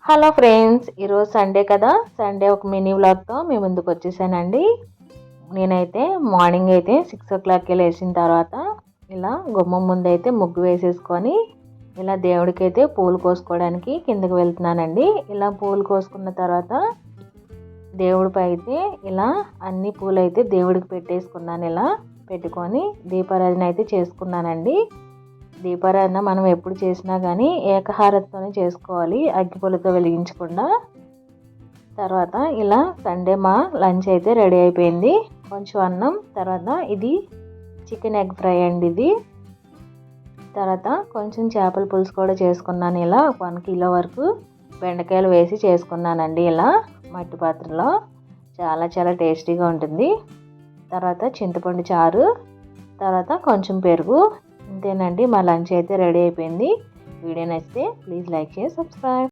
Hello friends, ఈరోజు Sunday కదా. Sunday ఒక మినీ వ్లాగ్తో మీ ముందుకు వచ్చేసానండి. నేనైతే మార్నింగ్ అయితే 6 o'clockకి లేచిన తర్వాత ఇలా గుమ్మం ముందు అయితే ముగ్గు వేసేసుకొని ఇలా దేవుడికి అయితే పూలు కోసుకోవడానికి కిందకి వెళ్తున్నానండి. ఇలా పూలు కోసుకున్న తర్వాత దేవుడిపై అయితే ఇలా అన్ని పూలు అయితే దేవుడికి పెట్టేసుకున్నాను. ఇలా పెట్టుకొని దీపారాధన అయితే చేసుకున్నానండి. దీపారాధన మనం ఎప్పుడు చేసినా కానీ ఏకహారతతోనే చేసుకోవాలి, అగ్గిపుల్లతో వెలిగించకుండా. తర్వాత ఇలా సండే మా లంచ్ అయితే రెడీ అయిపోయింది. కొంచెం అన్నం, తర్వాత ఇది చికెన్ ఎగ్ ఫ్రై అండి ఇది. తర్వాత కొంచెం చేపల పులుసు కూడా చేసుకున్నాను. ఇలా 1 kilo వరకు బెండకాయలు వేసి చేసుకున్నానండి ఇలా మట్టి పాత్రలో. చాలా చాలా టేస్టీగా ఉంటుంది. తర్వాత చింతపండు చారు, తర్వాత కొంచెం పెరుగు. అంతేనండి, మా లంచ్ అయితే రెడీ అయిపోయింది. వీడియో నచ్చితే ప్లీజ్ లైక్ చేసి సబ్స్క్రైబ్.